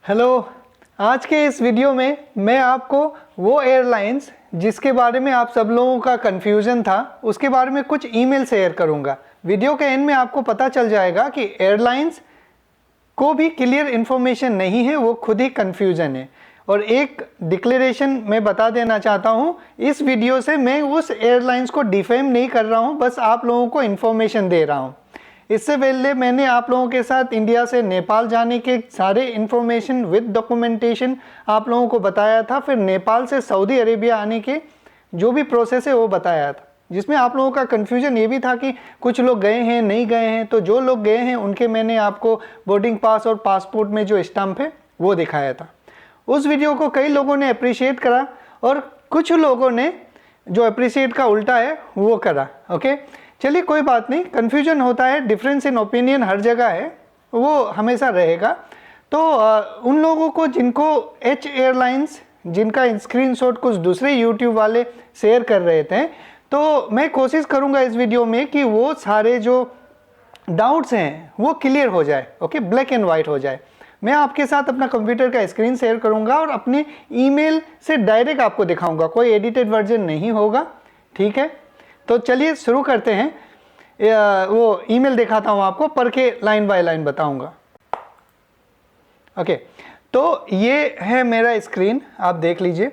Hello. आज के इस वीडियो में मैं आपको वो एयरलाइंस जिसके बारे में आप सब लोगों का कन्फ्यूज़न था उसके बारे में कुछ ईमेल शेयर करूंगा। वीडियो के एंड में आपको पता चल जाएगा कि एयरलाइंस को भी क्लियर इन्फॉर्मेशन नहीं है, वो खुद ही कन्फ्यूजन है। और एक डिक्लेरेशन मैं बता देना चाहता हूँ, इस वीडियो से मैं उस एयरलाइंस को डिफेम नहीं कर रहा हूँ, बस आप लोगों को इन्फॉर्मेशन दे रहा हूँ। इससे पहले मैंने आप लोगों के साथ इंडिया से नेपाल जाने के सारे इन्फॉर्मेशन विद डॉक्यूमेंटेशन आप लोगों को बताया था। फिर नेपाल से सऊदी अरेबिया आने के जो भी प्रोसेस है वो बताया था, जिसमें आप लोगों का कन्फ्यूजन ये भी था कि कुछ लोग गए हैं नहीं गए हैं। तो जो लोग गए हैं उनके मैंने आपको बोर्डिंग पास और पासपोर्ट में जो स्टैंप है वो दिखाया था। उस वीडियो को कई लोगों ने अप्रिशिएट करा और कुछ लोगों ने जो अप्रिशिएट का उल्टा है वो करा। ओके, चलिए कोई बात नहीं, कन्फ्यूजन होता है, डिफरेंस इन ओपिनियन हर जगह है, वो हमेशा रहेगा। तो उन लोगों को जिनको एच एयरलाइंस जिनका स्क्रीनशॉट कुछ दूसरे यूट्यूब वाले शेयर कर रहे थे, तो मैं कोशिश करूंगा इस वीडियो में कि वो सारे जो डाउट्स हैं वो क्लियर हो जाए। ओके, ब्लैक एंड वाइट हो जाए। मैं आपके साथ अपना कंप्यूटर का स्क्रीन शेयर करूंगा और अपने ईमेल से डायरेक्ट आपको दिखाऊंगा, कोई एडिटेड वर्जन नहीं होगा। ठीक है, तो चलिए शुरू करते हैं। वो ईमेल दिखाता हूं आपको, पढ़ के लाइन बाय लाइन बताऊंगा। ओके, तो ये है मेरा स्क्रीन, आप देख लीजिए,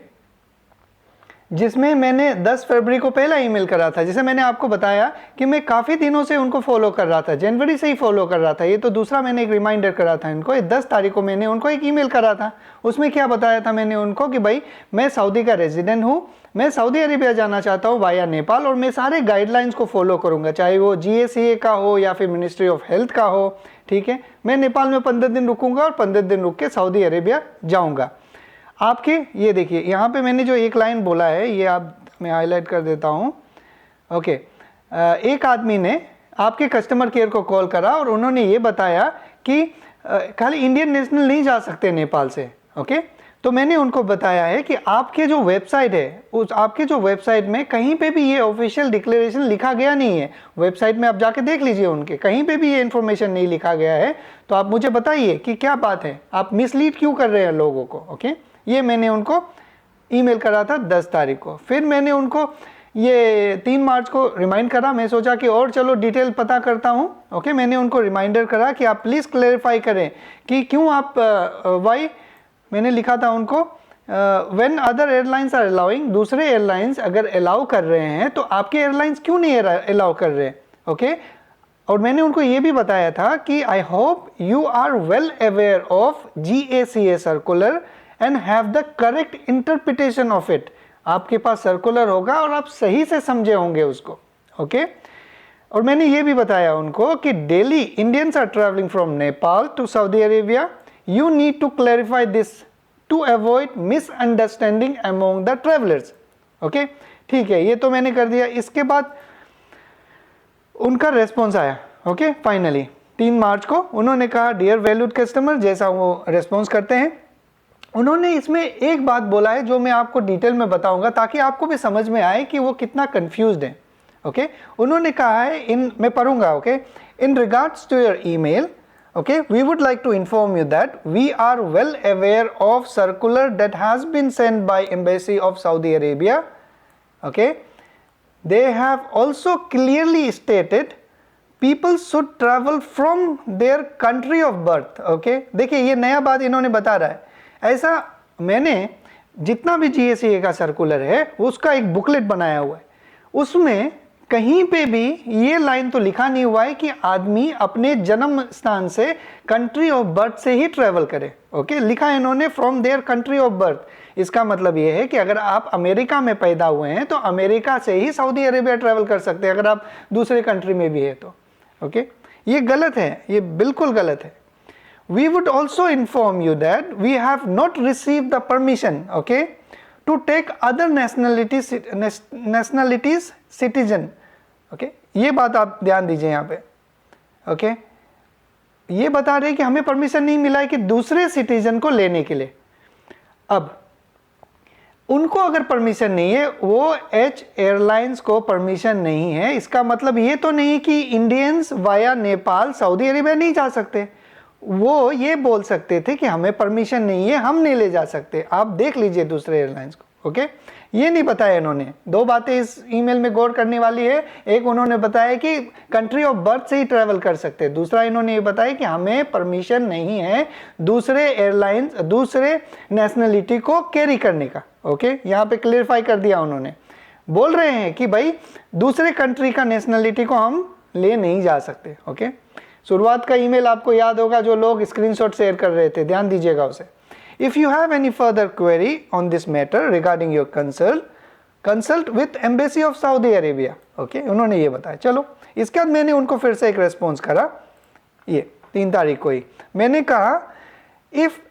जिसमें मैंने 10 फरवरी को पहला ईमेल करा था, जिसे मैंने आपको बताया कि मैं काफ़ी दिनों से उनको फॉलो कर रहा था, जनवरी से ही फॉलो कर रहा था। ये तो दूसरा मैंने एक रिमाइंडर करा था इनको, 10 तारीख को मैंने उनको एक ईमेल करा था। उसमें क्या बताया था मैंने उनको कि भाई मैं सऊदी का रेजिडेंट हूँ, मैं सऊदी अरेबिया जाना चाहता हूँ वाया नेपाल, और मैं सारे गाइडलाइंस को फॉलो करूँगा, चाहे वो GSA का हो या फिर मिनिस्ट्री ऑफ हेल्थ का हो। ठीक है, मैं नेपाल में 15 दिन रुकूंगा और 15 दिन रुक के सऊदी अरेबिया जाऊँगा। आपके ये देखिए यहाँ पे मैंने जो एक लाइन बोला है, ये मैं हाईलाइट कर देता हूँ। ओके, एक आदमी ने आपके कस्टमर केयर को कॉल करा और उन्होंने ये बताया कि खाली इंडियन नेशनल नहीं जा सकते नेपाल से। ओके, तो मैंने उनको बताया है कि आपके जो वेबसाइट है, उस आपके जो वेबसाइट में कहीं पे भी ये ऑफिशियल डिक्लेरेशन लिखा गया नहीं है। वेबसाइट में आप जाके देख लीजिए, उनके कहीं पे भी ये इन्फॉर्मेशन नहीं लिखा गया है। तो आप मुझे बताइए कि क्या बात है, आप मिसलीड क्यों कर रहे हैं लोगों को। ओके, ये मैंने उनको ईमेल करा था 10 तारीख को। फिर मैंने उनको ये 3 मार्च को रिमाइंड करा। मैं सोचा कि और चलो डिटेल पता करता हूँ। ओके, मैंने उनको रिमाइंडर करा कि आप प्लीज़ क्लैरिफाई करें कि क्यों आप वाई मैंने लिखा था उनको, when other airlines are allowing, दूसरे एयरलाइंस अगर अलाउ कर रहे हैं तो आपके एयरलाइंस क्यों नहीं अलाउ कर रहे हैं। ओके, और मैंने उनको ये भी बताया था कि I hope you are well aware of GACA circular and have the correct interpretation of it. आपके पास सर्कुलर होगा और आप सही से समझे होंगे उसको। ओके, और मैंने ये भी बताया उनको कि daily Indians are travelling from Nepal to Saudi Arabia, you need to clarify this to avoid misunderstanding among the travellers. Okay, ठीक है, ये तो मैंने कर दिया। इसके बाद उनका रेस्पॉन्स आया। ओके, फाइनली 3 मार्च को उन्होंने कहा, डियर वैल्यूड कस्टमर, जैसा वो रेस्पॉन्स करते हैं। उन्होंने इसमें एक बात बोला है जो मैं आपको डिटेल में बताऊंगा ताकि आपको भी समझ में आए कि वो कितना कंफ्यूज्ड है। ओके, उन्होंने कहा है, मैं पढ़ूंगा। Okay, in regards to your email, okay, we would like to inform you that we are well aware of circular that has been sent by embassy of Saudi Arabia. Okay, they have also clearly stated people should travel from their country of birth. Okay, देखिए ये नया बात इन्होंने बता रहा है। ऐसा मैंने जितना भी GSA का सर्कुलर है उसका एक बुकलेट बनाया हुआ है, उसमें कहीं पे भी ये लाइन तो लिखा नहीं हुआ है कि आदमी अपने जन्म स्थान से कंट्री ऑफ बर्थ से ही ट्रेवल करे। ओके, लिखा है इन्होंने from their country of birth. इसका मतलब ये है कि अगर आप अमेरिका में पैदा हुए हैं तो अमेरिका से ही सऊदी अरेबिया ट्रेवल कर सकते हैं, अगर आप दूसरे कंट्री में भी है तो। ओके, ये गलत है, ये बिल्कुल गलत है। We would also inform you that we have not received the permission, okay, to take other nationalities citizen. Okay, ये बात आप ध्यान दीजिए यहाँ पे। ओके, ये बता रहे कि हमें परमिशन नहीं मिला है कि दूसरे सिटीजन को लेने के लिए। अब उनको अगर परमिशन नहीं है, वो एच एयरलाइंस को परमिशन नहीं है, इसका मतलब ये तो नहीं कि Indians via Nepal Saudi Arabia नहीं जा सकते। वो ये बोल सकते थे कि हमें परमिशन नहीं है, हम नहीं ले जा सकते, आप देख लीजिए दूसरे एयरलाइंस को। ओके, ये नहीं बताया इन्होंने। दो बातें इस ईमेल में गौर करने वाली है। एक, उन्होंने बताया कि कंट्री ऑफ बर्थ से ही ट्रैवल कर सकते हैं। दूसरा, इन्होंने ये बताया कि हमें परमिशन नहीं है दूसरे एयरलाइंस, दूसरे नेशनलिटी को कैरी करने का। ओके, यहाँ पे क्लियरफाई कर दिया उन्होंने। बोल रहे हैं कि भाई दूसरे कंट्री का नेशनलिटी को हम ले नहीं जा सकते। ओके, शुरुआत का ईमेल आपको याद होगा, जो लोग स्क्रीनशॉट शेयर कर रहे थे, ध्यान दीजिएगा उसे। If you have any further query on this matter regarding your consult with Embassy of Saudi Arabia। Okay, उन्होंने ये बताया। चलो, इसके बाद मैंने उनको फिर से एक रेस्पॉन्स करा, ये 3 तारीख को ही मैंने कहा, इफ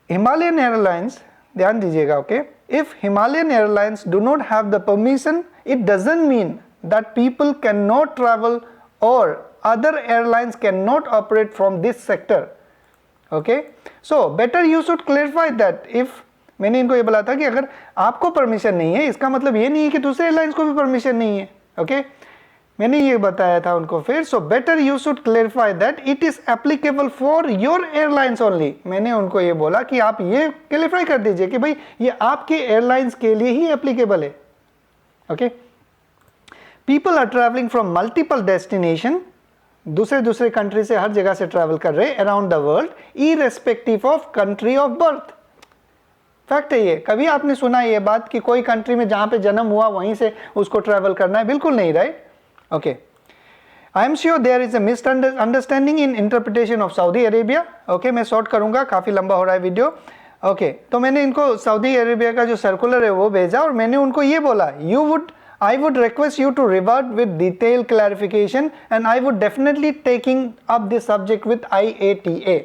हिमालयन एयरलाइंस, ध्यान दीजिएगा, okay, if Himalayan airlines do not have the permission, it doesn't mean that people can not travel और other airlines cannot operate from this sector। okay, so better you should clarify that if, मैंने इनको ये बोला था कि अगर आपको permission नहीं है, इसका मतलब ये नहीं है कि दूसरे एयरलाइंस को भी परमिशन नहीं है। ओके, मैंने ये बताया था उनको फिर, so better you should clarify that it is applicable for your airlines only. मैंने उनको ये बोला कि आप ये क्लेरिफाई कर दीजिए कि भाई ये आपके एयरलाइंस के लिए ही एप्लीकेबल है। Okay, people are travelling from multiple destination, दूसरे कंट्री से हर जगह से ट्रैवल कर रहे हैं around the world, irrespective of country of birth. Fact है ये। कभी आपने सुना ये बात कि कोई कंट्री में जहां पे जन्म हुआ वहीं से उसको ट्रैवल करना है? बिल्कुल नहीं, right? Okay, I am sure there is a misunderstanding in interpretation of Saudi Arabia. Okay, मैं शॉर्ट करूंगा, काफी लंबा हो रहा है वीडियो। ओके, तो मैंने इनको सऊदी अरेबिया का जो सर्कुलर है वो भेजा और मैंने उनको ये बोला, I would request you to revert with detailed clarification and I would definitely taking up this subject with IATA।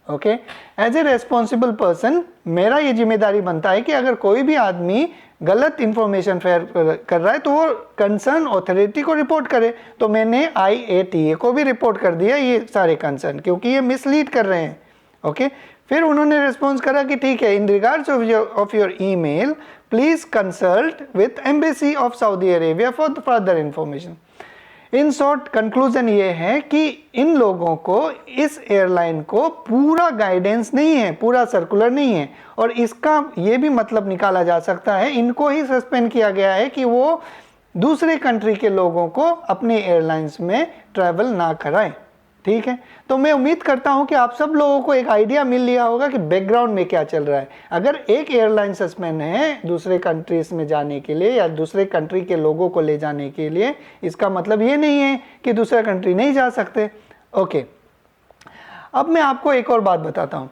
okay, as a responsible person मेरा ये जिम्मेदारी बनता है कि अगर कोई भी आदमी गलत इंफॉर्मेशन शेयर कर रहा है तो वो कंसर्न अथॉरिटी को रिपोर्ट करे। तो मैंने IATA को भी रिपोर्ट कर दिया ये सारे कंसर्न, क्योंकि ये मिसलीड कर रहे हैं। ओके, फिर उन्होंने रिस्पॉन्स करा कि ठीक है, in regards of your email please consult with embassy of Saudi Arabia for further information. In short conclusion ये है कि इन लोगों को, इस एयरलाइन को पूरा गाइडेंस नहीं है, पूरा सर्कुलर नहीं है, और इसका ये भी मतलब निकाला जा सकता है, इनको ही सस्पेंड किया गया है कि वो दूसरे कंट्री के लोगों को अपने एयरलाइंस में ट्रैवल ना कराएं। ठीक है, तो मैं उम्मीद करता हूं कि आप सब लोगों को एक आइडिया मिल लिया होगा कि बैकग्राउंड में क्या चल रहा है। अगर एक एयरलाइन सस्पेंड है दूसरे कंट्रीज में जाने के लिए या दूसरे कंट्री के लोगों को ले जाने के लिए, इसका मतलब ये नहीं है कि दूसरा कंट्री नहीं जा सकते। ओके, अब मैं आपको एक और बात बताता हूं।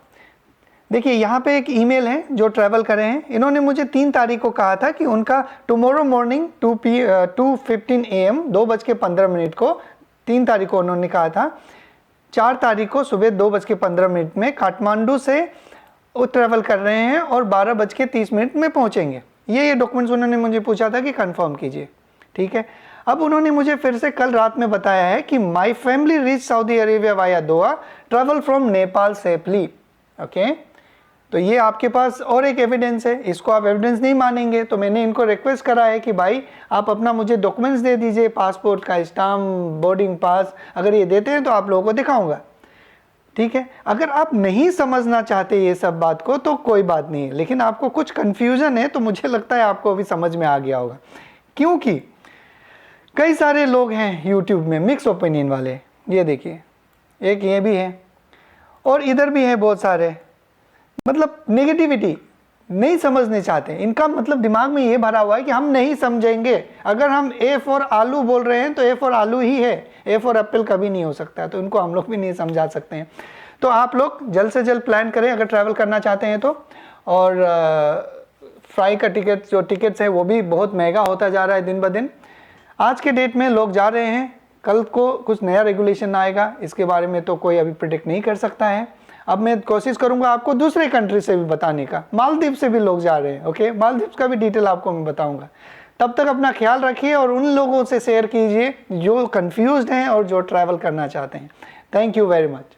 देखिए, यहाँ पे एक ईमेल है जो ट्रैवल कर रहे हैं, इन्होंने मुझे 3 तारीख को कहा था कि उनका टुमारो मॉर्निंग 2:15 AM 2:15 को 3 तारीख को उन्होंने कहा था, 4 तारीख को सुबह 2:15 में काठमांडू से वो ट्रैवल कर रहे हैं और 12:30 में पहुंचेंगे। ये डॉक्यूमेंट्स उन्होंने मुझे पूछा था कि कंफर्म कीजिए। ठीक है, अब उन्होंने मुझे फिर से कल रात में बताया है कि my family reach Saudi Arabia via Doha, travel from Nepal safely. Okay, तो ये आपके पास और एक एविडेंस है, इसको आप एविडेंस नहीं मानेंगे तो मैंने इनको रिक्वेस्ट करा है कि भाई आप अपना मुझे डॉक्यूमेंट्स दे दीजिए, पासपोर्ट का स्टाम्प, बोर्डिंग पास, अगर ये देते हैं तो आप लोगों को दिखाऊंगा। ठीक है, अगर आप नहीं समझना चाहते ये सब बात को तो कोई बात नहीं है, लेकिन आपको कुछ कन्फ्यूजन है तो मुझे लगता है आपको अभी समझ में आ गया होगा, क्योंकि कई सारे लोग हैं यूट्यूब में मिक्स ओपिनियन वाले। ये देखिए, एक ये भी है और इधर भी है बहुत सारे, मतलब नेगेटिविटी, नहीं समझने चाहते। इनका मतलब दिमाग में ये भरा हुआ है कि हम नहीं समझेंगे। अगर हम ए फॉर आलू बोल रहे हैं तो ए फॉर आलू ही है, ए फॉर एप्पल कभी नहीं हो सकता, तो इनको हम लोग भी नहीं समझा सकते हैं। तो आप लोग जल्द से जल्द प्लान करें अगर ट्रैवल करना चाहते हैं तो। और फ्लाई का टिकट, जो टिकट्स है वो भी बहुत महंगा होता जा रहा है दिन ब दिन। आज के डेट में लोग जा रहे हैं, कल को कुछ नया रेगुलेशन आएगा, इसके बारे में तो कोई अभी प्रिडिक्ट नहीं कर सकता है। अब मैं कोशिश करूंगा आपको दूसरे कंट्री से भी बताने का, मालदीव से भी लोग जा रहे हैं। ओके, मालदीव का भी डिटेल आपको मैं बताऊंगा। तब तक अपना ख्याल रखिए और उन लोगों से शेयर कीजिए जो कंफ्यूज्ड हैं और जो ट्रैवल करना चाहते हैं। Thank you very much.